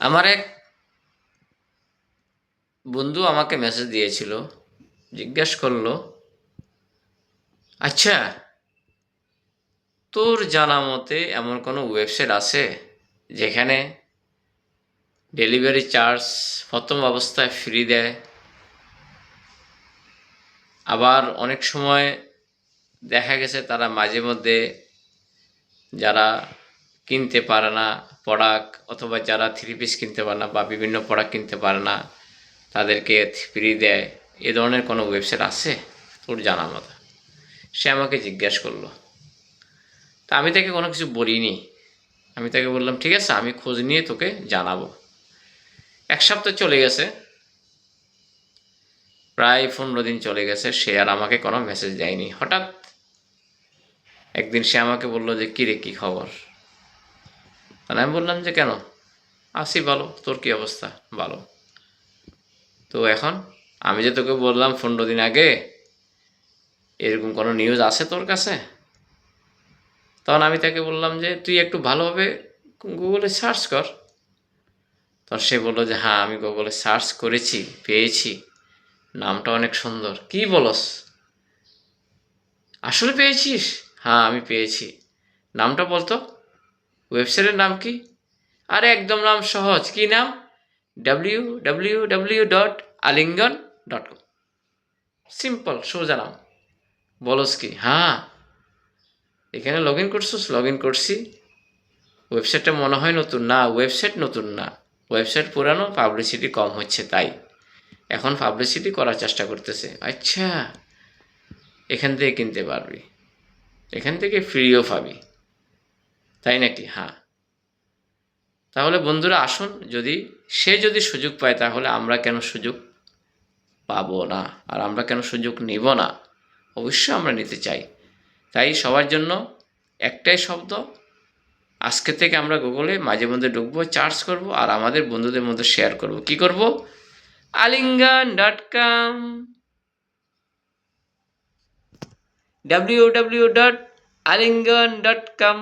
আমার এক বন্ধু আমাকে মেসেজ দিয়েছিল, জিজ্ঞেস করলো, আচ্ছা, তোর জানা মতে এমন কোনো ওয়েবসাইট আছে যেখানে ডেলিভারি চার্জ প্রথম অবস্থায় ফ্রি দেয়, আবার অনেক সময় দেখা গেছে তারা মাঝে মধ্যে যারা কিনতে পারে না প্রোডাক্ট, অথবা যারা থ্রি পিস কিনতে পারে না বা বিভিন্ন প্রোডাক্ট কিনতে পারে না তাদেরকে ফ্রি দেয়, এ ধরনের কোনো ওয়েবসাইট আছে তোর জানা মতো? সে আমাকে জিজ্ঞেস করলো। তা আমি তাকে কোনো কিছু বলিনি। আমি তাকে বললাম, ঠিক আছে, আমি খোঁজ নিয়ে তোকে জানাবো। এক সপ্তাহ চলে গেছে, প্রায় 15 দিন চলে গেছে, সে আর আমাকে কোনো মেসেজ দেয়নি। হঠাৎ একদিন সে আমাকে বললো যে, কী রে, কী খবর? তাহলে আমি বললাম যে, কেন, আছি ভালো, তোর কী অবস্থা? ভালো। তো এখন আমি যে তোকে বললাম 15 দিন আগে, এরকম কোনো নিউজ আছে তোর কাছে? তখন আমি তাকে বললাম যে, তুই একটু ভালোভাবে গুগলে সার্চ কর। তখন সে বললো যে, হ্যাঁ, আমি গুগলে সার্চ করেছি, পেয়েছি, নামটা অনেক সুন্দর। কি বলস, আসলে পেয়েছিস? হ্যাঁ, আমি পেয়েছি। নামটা বলতো, ওয়েবসাইটের নাম কি? আরে একদম নাম সহজ, কি নাম? www.alingon.com। সিম্পল, সোজা নাম। বলস কি? হ্যাঁ, এখানে লগ ইন করছিস? লগ ইন করছি। ওয়েবসাইটটা মনে হয় নতুন। না, ওয়েবসাইট নতুন না, ওয়েবসাইট পুরানো, পাবলিসিটি কম হচ্ছে, তাই এখন পাবলিসিটি করার চেষ্টা করতেছে। আচ্ছা, এখান থেকে কিনতে পারবি, এখান থেকে ফ্রিও পাবি, তাই নাকি? হ্যাঁ। তাহলে বন্ধুরা আসুন, যদি সুযোগ পায় তাহলে আমরা কেন সুযোগ পাবো না, আর আমরা কেন সুযোগ নিব না? অবশ্যই আমরা নিতে চাই। তাই সবার জন্য একটাই শব্দ, আজকে থেকে আমরা গুগলে মাঝে মধ্যে ঢুকবো, সার্চ করব, আর আমাদের বন্ধুদের মধ্যে শেয়ার করব। কি করব? alingan.com, www.alingan.com।